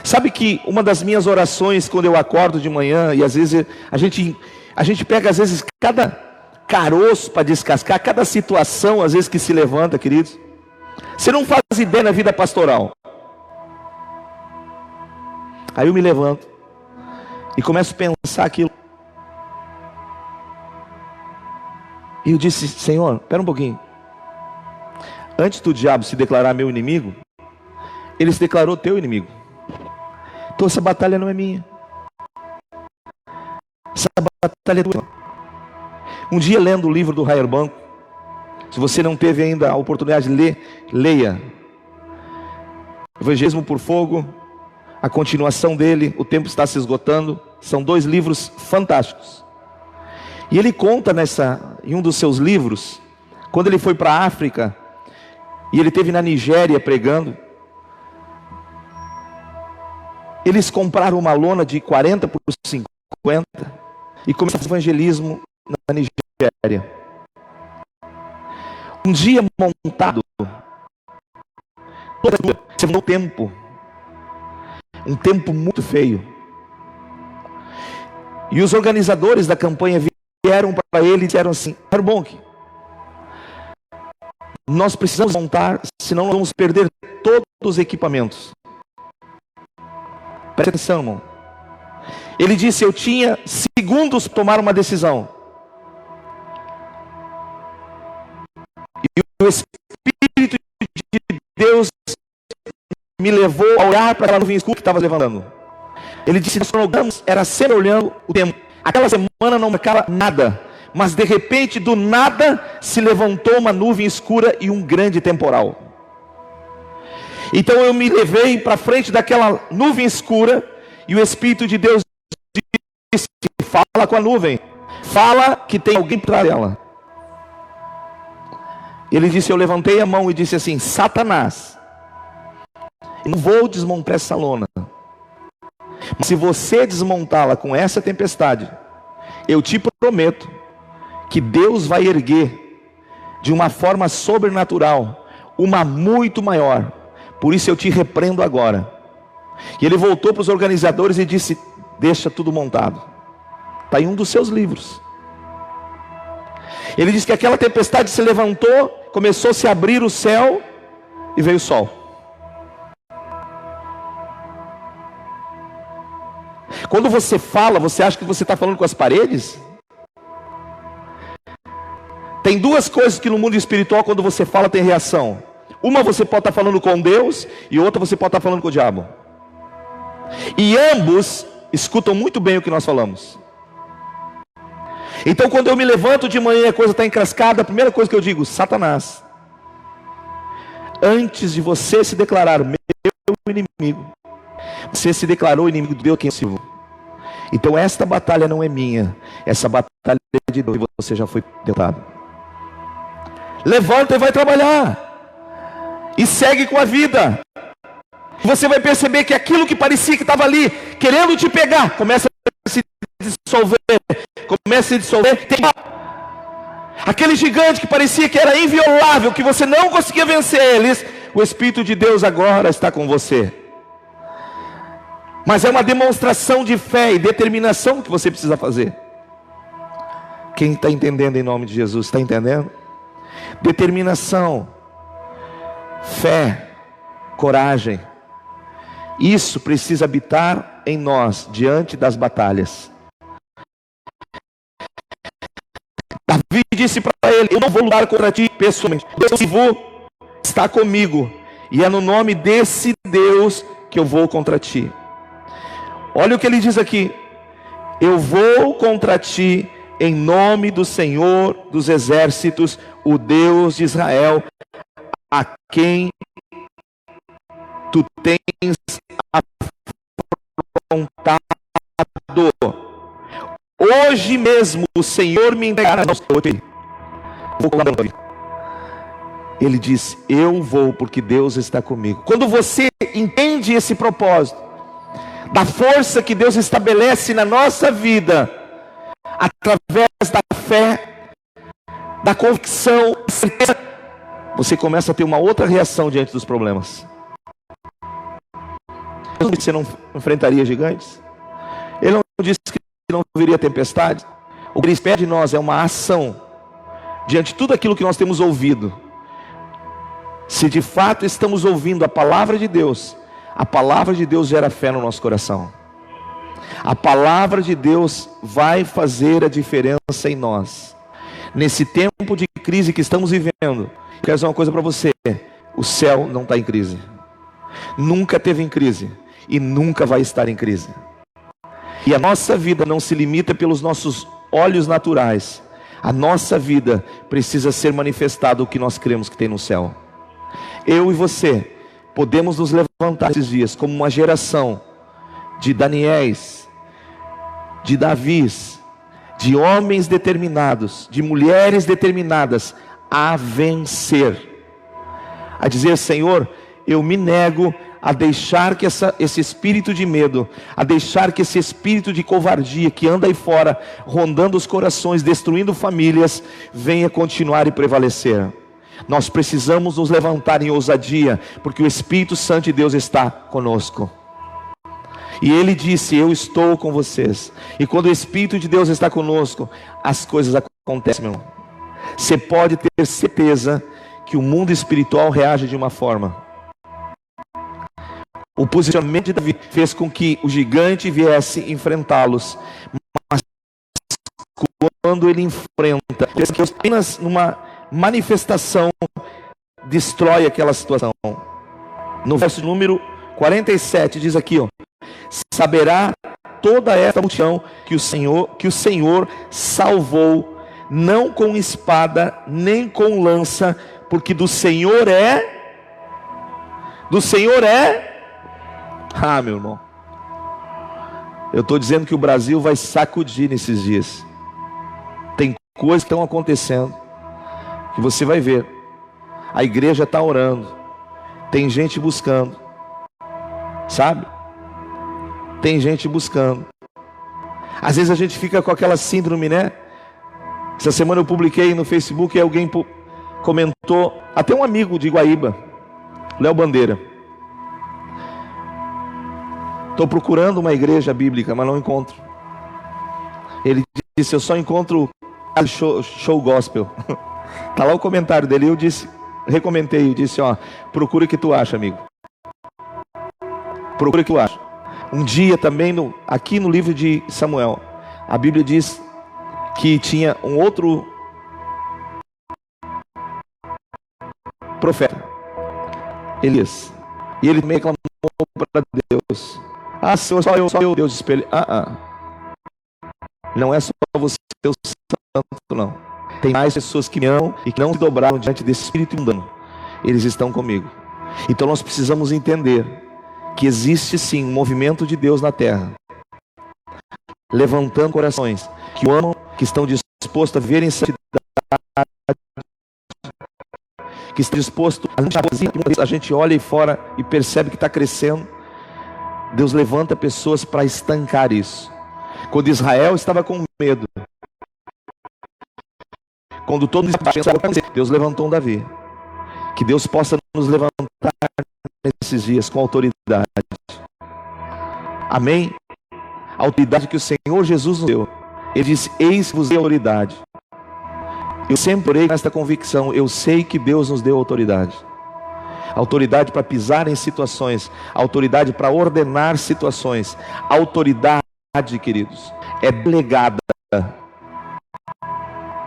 Sabe que uma das minhas orações quando eu acordo de manhã, e às vezes a gente pega às vezes cada caroço para descascar, cada situação às vezes que se levanta, queridos. Você não faz ideia na vida pastoral. Aí eu me levanto e começo a pensar aquilo. E eu disse: Senhor, espera um pouquinho. Antes do diabo se declarar meu inimigo, ele se declarou teu inimigo. Então essa batalha não é minha. Essa batalha é tua. Um dia, lendo o livro do Heyerbank, se você não teve ainda a oportunidade de ler, leia. Evangelismo por Fogo, a continuação dele, o tempo está se esgotando. São 2 livros fantásticos. E ele conta em um dos seus livros, quando ele foi para a África, e ele esteve na Nigéria pregando, eles compraram uma lona de 40 por 50 e começaram o evangelismo na Nigéria. Um dia montado, um tempo muito feio. E os organizadores da campanha vieram para ele e disseram assim: Heyerbank, nós precisamos montar, senão nós vamos perder todos os equipamentos. Presta atenção, irmão. Ele disse: eu tinha segundos para tomar uma decisão. me levou a olhar para aquela nuvem escura que estava levantando. Ele disse: nós olhamos, era sempre olhando o tempo. Aquela semana não marcava nada, mas de repente, do nada, se levantou uma nuvem escura e um grande temporal. Então eu me levei para frente daquela nuvem escura, e o Espírito de Deus disse: fala com a nuvem, fala que tem alguém por trás dela. Ele disse, eu levantei a mão e disse assim: Satanás, eu não vou desmontar essa lona, mas se você desmontá-la com essa tempestade, eu te prometo que Deus vai erguer de uma forma sobrenatural uma muito maior. Por isso eu te repreendo agora. E ele voltou para os organizadores e disse: deixa tudo montado. Está em um dos seus livros. Ele disse que aquela tempestade se levantou, começou a se abrir o céu e veio o sol. Quando você fala, você acha que você está falando com as paredes? Tem duas coisas que no mundo espiritual, quando você fala, tem reação. Uma, você pode estar falando com Deus, e outra, você pode estar falando com o diabo. E ambos escutam muito bem o que nós falamos. Então quando eu me levanto de manhã e a coisa está encrascada, a primeira coisa que eu digo: Satanás, antes de você se declarar meu inimigo, você se declarou inimigo de Deus quem eu sirvo. Então esta batalha não é minha, essa batalha é de Deus, e você já foi derrotado. Levanta e vai trabalhar, e segue com a vida. Você vai perceber que aquilo que parecia que estava ali, querendo te pegar, começa a se dissolver. Aquele gigante que parecia que era inviolável, que você não conseguia vencer eles, o Espírito de Deus agora está com você. Mas é uma demonstração de fé e determinação que você precisa fazer. Quem está entendendo em nome de Jesus? Está entendendo? Determinação, fé, coragem. Isso precisa habitar em nós diante das batalhas. Davi disse para ele: eu não vou lutar contra ti pessoalmente, Deus está comigo, e é no nome desse Deus que eu vou contra ti. Olha o que ele diz aqui: eu vou contra ti em nome do Senhor dos exércitos, o Deus de Israel, a quem tu tens afrontado. Hoje mesmo o Senhor me entregará. Ele diz: eu vou porque Deus está comigo. Quando você entende esse propósito, da força que Deus estabelece na nossa vida, através da fé, da convicção, você começa a ter uma outra reação diante dos problemas. Você não enfrentaria gigantes? Ele não disse que não viria tempestade. O que ele espera de nós é uma ação diante de tudo aquilo que nós temos ouvido. Se de fato estamos ouvindo a palavra de Deus, a palavra de Deus gera fé no nosso coração. A palavra de Deus vai fazer a diferença em nós. Nesse tempo de crise que estamos vivendo, quero dizer uma coisa para você: o céu não está em crise. Nunca teve em crise e nunca vai estar em crise. E a nossa vida não se limita pelos nossos olhos naturais. A nossa vida precisa ser manifestada o que nós cremos que tem no céu. Eu e você podemos nos levantar esses dias como uma geração de Daniéis, de Davis, de homens determinados, de mulheres determinadas a vencer, a dizer: Senhor, eu me nego a deixar que esse espírito de medo, a deixar que esse espírito de covardia que anda aí fora, rondando os corações, destruindo famílias, venha continuar e prevalecer. Nós precisamos nos levantar em ousadia, porque o Espírito Santo de Deus está conosco. E Ele disse: eu estou com vocês. E quando o Espírito de Deus está conosco, as coisas acontecem, meu irmão. Você pode ter certeza que o mundo espiritual reage de uma forma. O posicionamento de Davi fez com que o gigante viesse enfrentá-los. Mas quando ele enfrenta, que apenas numa manifestação destrói aquela situação. No verso número 47 diz aqui, ó: saberá toda esta multidão que o Senhor salvou, não com espada, nem com lança, porque do Senhor é. Ah, meu irmão, eu estou dizendo que o Brasil vai sacudir nesses dias. Tem coisas que estão acontecendo, que você vai ver. A igreja está orando, tem gente buscando, sabe? Tem gente buscando. Às vezes a gente fica com aquela síndrome, né? Essa semana eu publiquei no Facebook e alguém comentou, até um amigo de Guaíba, Léo Bandeira: estou procurando uma igreja bíblica, mas não encontro. Ele disse: eu só encontro show gospel. Está lá o comentário dele. Eu recomendei, eu disse: ó, procura o que tu acha, amigo. Procura o que tu acha. Um dia também, aqui no livro de Samuel, a Bíblia diz que tinha um outro profeta, Elias, e ele também clamou para Deus: ah, Senhor, só eu, Deus espelho. Não é só você, o santo, não. Tem mais pessoas que me amam e que não se dobraram diante desse espírito mundano. Eles estão comigo. Então nós precisamos entender que existe sim um movimento de Deus na terra, levantando corações que o amam, que estão dispostos a viver em santidade, que estão dispostos a gente olha aí fora e percebe que está crescendo. Deus levanta pessoas para estancar isso. Quando Israel estava com medo, quando todos pensavam, Deus levantou um Davi. Que Deus possa nos levantar nesses dias com autoridade. Amém? A autoridade que o Senhor Jesus nos deu. Ele disse: eis que vos dei autoridade. Eu sempre orei nesta convicção. Eu sei que Deus nos deu autoridade. Autoridade para pisar em situações, autoridade para ordenar situações. Autoridade, queridos, é delegada,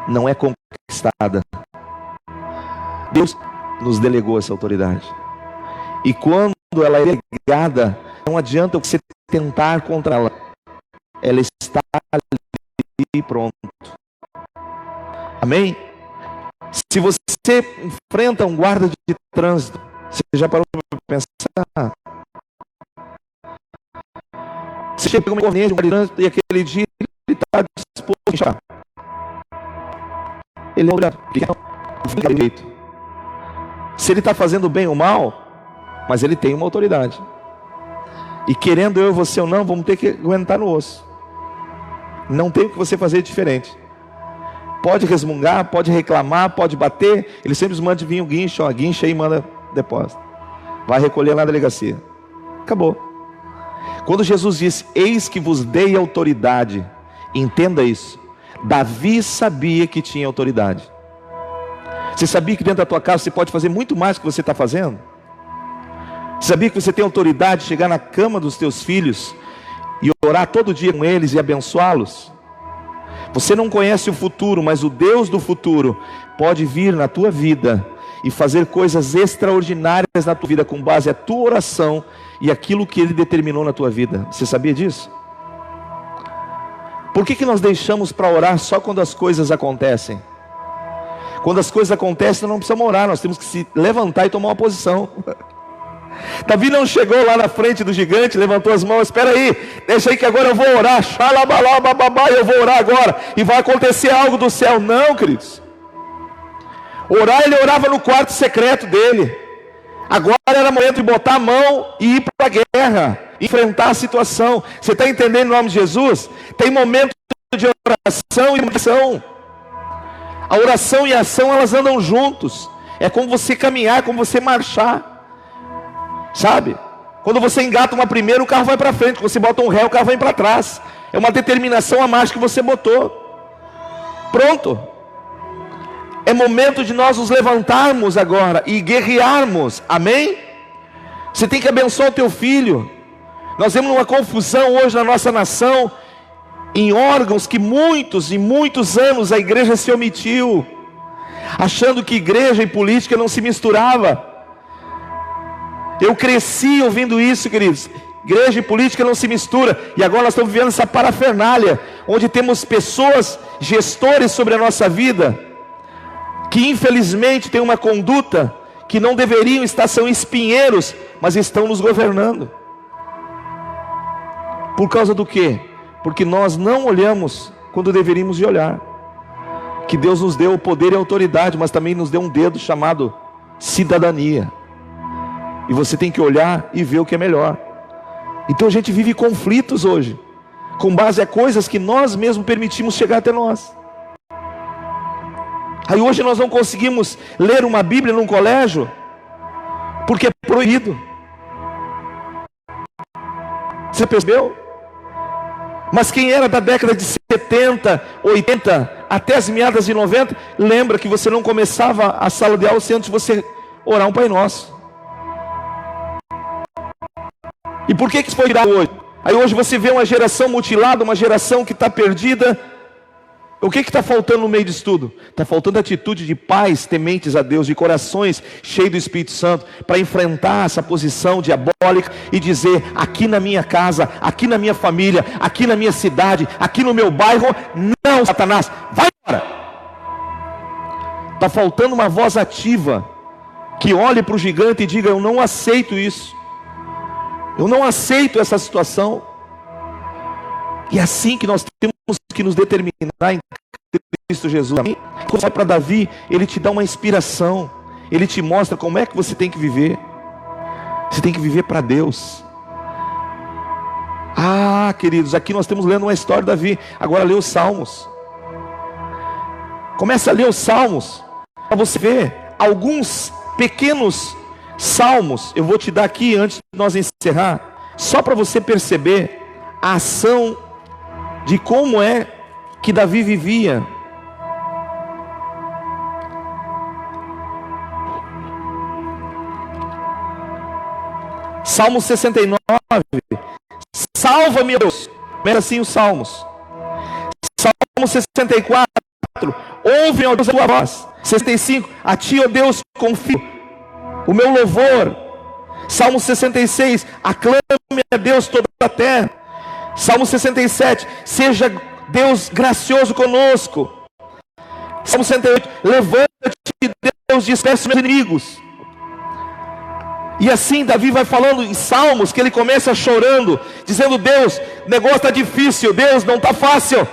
não é conquistada. Deus nos delegou essa autoridade. E quando ela é delegada, não adianta você tentar contra ela. Ela está ali e pronto. Amém? Se você enfrenta um guarda de trânsito, você já parou para pensar? Você chega com uma corrente, um guarda de trânsito, e aquele dia ele está disposto a enxergar. Ele não olha direito. Se ele está fazendo bem ou mal, mas ele tem uma autoridade. E querendo eu, você ou não, vamos ter que aguentar no osso. Não tem o que você fazer diferente. Pode resmungar, pode reclamar, pode bater. Ele sempre manda vir o guincho, ó, guincha aí e manda depósito. Vai recolher na delegacia. Acabou. Quando Jesus disse: eis que vos dei autoridade, entenda isso. Davi sabia que tinha autoridade. Você sabia que dentro da tua casa você pode fazer muito mais do que você está fazendo? Você sabia que você tem autoridade de chegar na cama dos teus filhos e orar todo dia com eles e abençoá-los? Você não conhece o futuro, mas o Deus do futuro pode vir na tua vida e fazer coisas extraordinárias na tua vida com base na tua oração e aquilo que Ele determinou na tua vida. Você sabia disso? Por que nós deixamos para orar só quando as coisas acontecem? Quando as coisas acontecem, nós não precisamos orar, nós temos que se levantar e tomar uma posição. Davi não chegou lá na frente do gigante, levantou as mãos: espera aí, deixa aí que agora eu vou orar, eu vou orar agora, e vai acontecer algo do céu. Não, queridos. Orar, ele orava no quarto secreto dele. Agora era momento de botar a mão e ir para a guerra, enfrentar a situação. Você está entendendo, em nome de Jesus? Tem momento de oração e ação. A oração e a ação, elas andam juntos. É como você caminhar, como você marchar. Sabe? Quando você engata uma primeira, o carro vai para frente. Quando você bota um ré, o carro vai para trás. É uma determinação a mais que você botou. Pronto. É momento de nós nos levantarmos agora e guerrearmos. Amém? Você tem que abençoar o teu filho. Nós vemos uma confusão hoje na nossa nação, em órgãos que muitos e muitos anos a igreja se omitiu, achando que igreja e política não se misturava. Eu cresci ouvindo isso, queridos. Igreja e política não se mistura. E agora nós estamos vivendo essa parafernália, onde temos pessoas, gestores sobre a nossa vida, que infelizmente têm uma conduta que não deveriam estar, são espinheiros, mas estão nos governando. Por causa do quê? Porque nós não olhamos quando deveríamos de olhar. Que Deus nos deu o poder e a autoridade, mas também nos deu um dedo chamado cidadania. E você tem que olhar e ver o que é melhor. Então a gente vive conflitos hoje, com base a coisas que nós mesmos permitimos chegar até nós. Aí hoje nós não conseguimos ler uma Bíblia num colégio, porque é proibido. Você percebeu? Mas quem era da década de 70, 80, até as meadas de 90, lembra que você não começava a sala de aula sem antes de você orar um Pai Nosso. E por que isso foi tirado hoje? Aí hoje você vê uma geração mutilada, uma geração que está perdida. O que está faltando no meio disso tudo? Está faltando atitude de pais tementes a Deus, de corações cheios do Espírito Santo, para enfrentar essa posição diabólica e dizer: aqui na minha casa, aqui na minha família, aqui na minha cidade, aqui no meu bairro, não, Satanás, vai embora. Está faltando uma voz ativa, que olhe para o gigante e diga: eu não aceito isso. Eu não aceito essa situação. E é assim que nós temos que nos determinar em Cristo Jesus. Amém? Quando você vai para Davi, ele te dá uma inspiração. Ele te mostra como é que você tem que viver. Você tem que viver para Deus. Ah, queridos, aqui nós estamos lendo uma história de Davi. Agora lê os Salmos. Começa a ler os Salmos, para você ver alguns pequenos salmos. Eu vou te dar aqui antes de nós encerrar, só para você perceber a ação de como é que Davi vivia. Salmo 69. Salva-me, Deus. Começa assim os salmos. Salmo 64. Ouve, ó Deus, a tua voz. 65. A ti, ó Deus, confio o meu louvor. Salmo 66, aclame a Deus toda a terra. Salmo 67, seja Deus gracioso conosco. Salmo 68, levanta-te, Deus, dispersa meus inimigos. E assim Davi vai falando em salmos, que ele começa chorando, dizendo: Deus, o negócio está difícil, Deus, não está fácil.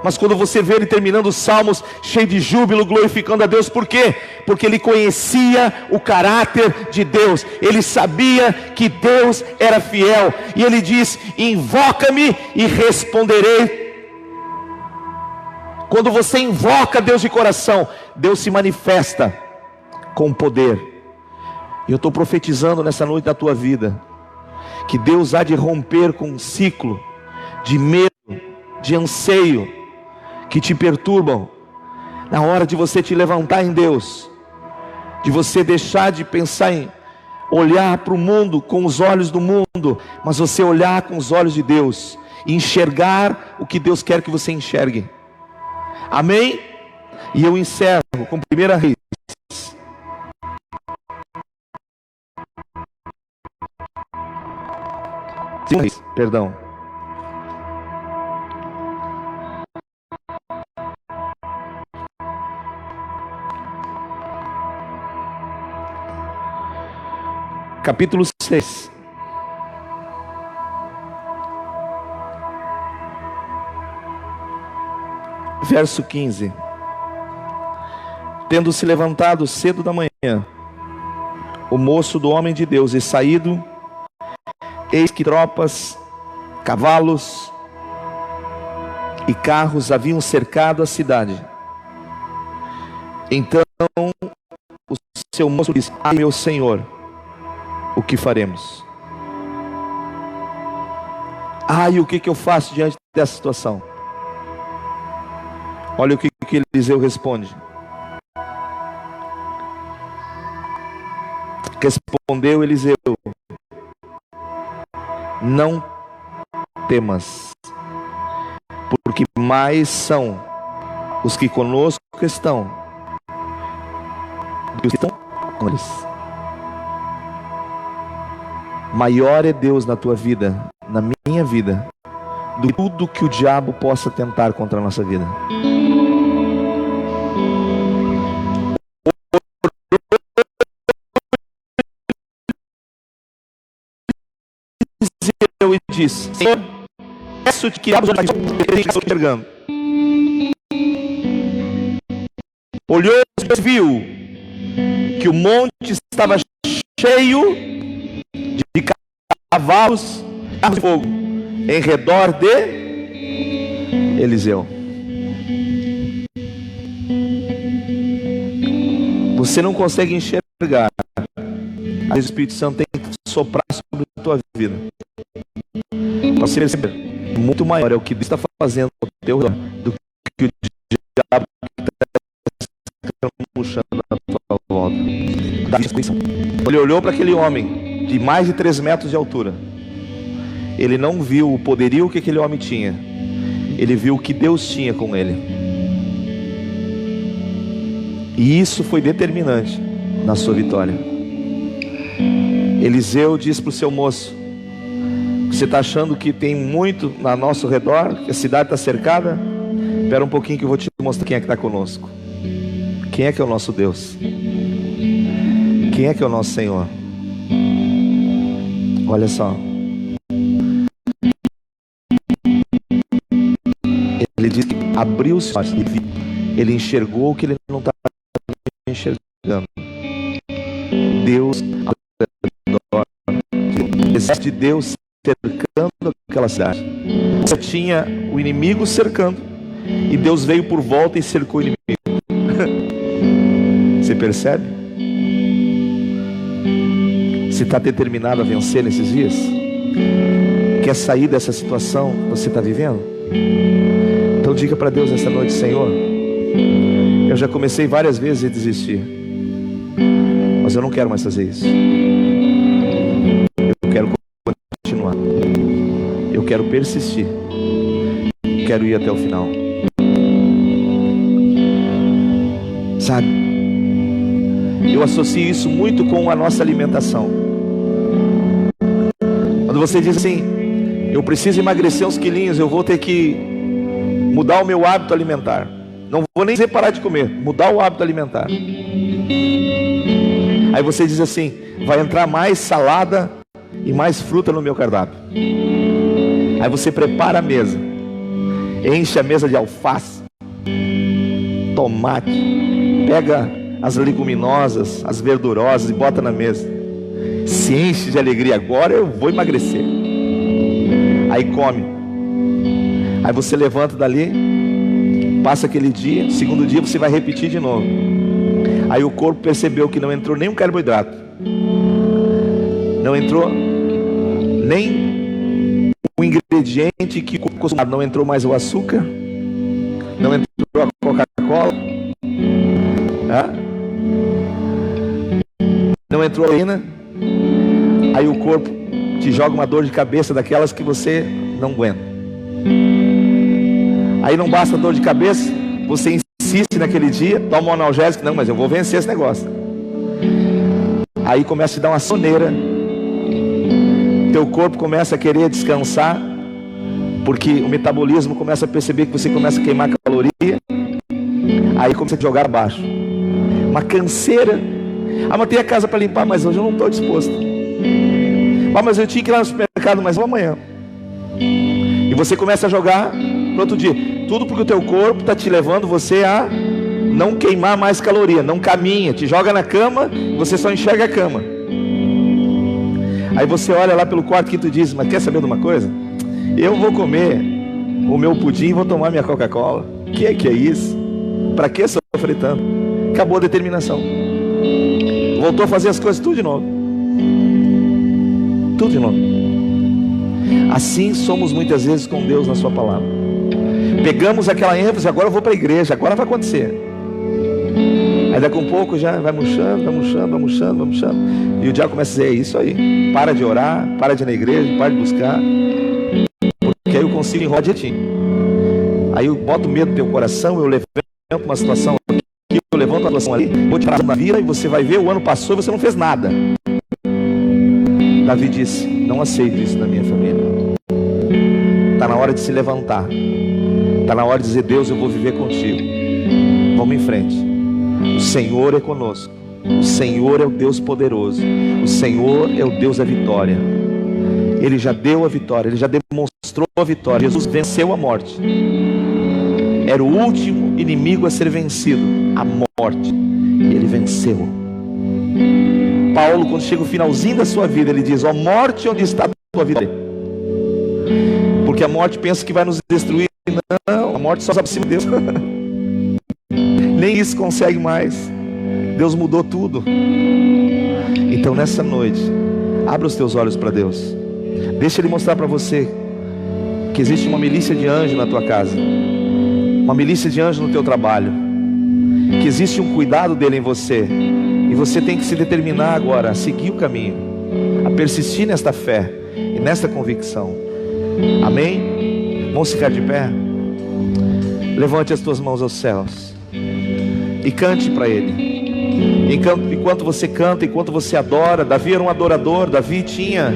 Mas quando você vê ele terminando os salmos, cheio de júbilo, glorificando a Deus, por quê? Porque ele conhecia o caráter de Deus, ele sabia que Deus era fiel, e ele diz: invoca-me e responderei. Quando você invoca Deus de coração, Deus se manifesta com poder. E eu estou profetizando nessa noite da tua vida, que Deus há de romper com um ciclo de medo, de anseio, que te perturbam, na hora de você te levantar em Deus, de você deixar de pensar em olhar para o mundo com os olhos do mundo, mas você olhar com os olhos de Deus, e enxergar o que Deus quer que você enxergue. Amém? E eu encerro com 1 Reis. Perdão. Capítulo 6. Verso 15. Tendo se levantado cedo da manhã, o moço do homem de Deus, e saído, eis que tropas, cavalos e carros haviam cercado a cidade. Então o seu moço disse: ai, meu senhor, o que faremos? E o que eu faço diante dessa situação? Olha o que Eliseu responde. Respondeu Eliseu: não temas, porque mais são os que conosco estão do que estão com eles. Maior é Deus na tua vida, na minha vida, do que tudo que o diabo possa tentar contra a nossa vida. E disse: Senhor, peço-te que abra os olhos que estou enxergando. Olhou e viu que o monte estava cheio de cavalos, carros de fogo, em redor de Eliseu. Você não consegue enxergar. O Espírito Santo tem que soprar sobre a tua vida. Você perceber, muito maior é o que Deus está fazendo ao teu redor do que o diabo está puxando na tua volta. Ele olhou para aquele homem de mais de 3 metros de altura. Ele não viu o poderio que aquele homem tinha. Ele viu o que Deus tinha com ele. E isso foi determinante na sua vitória. Eliseu disse para o seu moço: você está achando que tem muito ao nosso redor, que a cidade está cercada? Espera um pouquinho que eu vou te mostrar quem é que está conosco. Quem é que é o nosso Deus? Quem é que é o nosso Senhor? Olha só. Ele diz que abriu os olhos e viu. Ele enxergou o que ele não estava enxergando. Deus ao redor. O exército de Deus cercando aquela cidade. Você tinha o inimigo cercando, e Deus veio por volta e cercou o inimigo. Você percebe? Você está determinado a vencer nesses dias? Quer sair dessa situação que você está vivendo? Então diga para Deus essa noite: Senhor, eu já comecei várias vezes a desistir, mas eu não quero mais fazer isso. Eu quero continuar. Eu quero persistir. Eu quero ir até o final. Sabe? Eu associo isso muito com a nossa alimentação. Quando você diz assim: eu preciso emagrecer uns quilinhos, eu vou ter que mudar o meu hábito alimentar. Não vou nem dizer parar de comer, mudar o hábito alimentar. Aí você diz assim: vai entrar mais salada e mais fruta no meu cardápio. Aí você prepara a mesa, enche a mesa de alface, tomate, pega as leguminosas, as verdurosas e bota na mesa. Se enche de alegria: agora eu vou emagrecer. Aí come. Aí você levanta dali, passa aquele dia, segundo dia você vai repetir de novo. Aí o corpo percebeu que não entrou nenhum carboidrato, não entrou nem o ingrediente que o corpo costumava, não entrou mais o açúcar, não entrou a Coca-Cola, não entrou a urina. Aí o corpo te joga uma dor de cabeça daquelas que você não aguenta. Aí não basta a dor de cabeça, você insiste naquele dia, toma um analgésico: não, mas eu vou vencer esse negócio. Aí começa a te dar uma soneira, teu corpo começa a querer descansar, porque o metabolismo começa a perceber que você começa a queimar caloria. Aí começa a te jogar abaixo, uma canseira. Ah, mas tem a casa para limpar, mas hoje eu não estou disposto. Ah, mas eu tinha que ir lá no supermercado, mas vou amanhã. E você começa a jogar para outro dia. Tudo porque o teu corpo está te levando você a não queimar mais caloria. Não caminha, te joga na cama, você só enxerga a cama. Aí você olha lá pelo quarto, quinto e diz: mas quer saber de uma coisa? Eu vou comer o meu pudim e vou tomar minha Coca-Cola. Que é isso? Para que sofrer tanto? Acabou a determinação. Voltou a fazer as coisas tudo de novo. Tudo de novo. Assim somos muitas vezes com Deus na sua palavra. Pegamos aquela ênfase: agora eu vou para a igreja, agora vai acontecer. Aí daqui a um pouco já vai murchando, vai murchando, vai murchando, vai murchando. E o diabo começa a dizer: é isso aí, para de orar, para de ir na igreja, para de buscar, porque aí eu consigo enrolar de ti. Aí eu boto medo no teu coração, eu levanto uma situação aqui, eu levanto uma situação ali, vou te parar na vida, e você vai ver, o ano passou e você não fez nada. Davi disse: não aceito isso na minha família. Está na hora de se levantar. Está na hora de dizer: Deus, eu vou viver contigo. Vamos em frente. O Senhor é conosco. O Senhor é o Deus poderoso. O Senhor é o Deus da vitória. Ele já deu a vitória. Ele já demonstrou a vitória. Jesus venceu a morte. Era o último inimigo a ser vencido, a morte. E ele venceu. Paulo, quando chega o finalzinho da sua vida, ele diz: ó morte, onde está a tua vitória? Porque a morte pensa que vai nos destruir. Não, a morte só sabe se Deus. Nem isso consegue mais. Deus mudou tudo. Então nessa noite, abra os teus olhos para Deus. Deixa Ele mostrar para você que existe uma milícia de anjos na tua casa, uma milícia de anjos no teu trabalho, que existe um cuidado dele em você. E você tem que se determinar agora a seguir o caminho, a persistir nesta fé e nesta convicção. Amém? Vamos ficar de pé? Levante as tuas mãos aos céus e cante para Ele. Enquanto você canta, enquanto você adora, Davi era um adorador. Davi tinha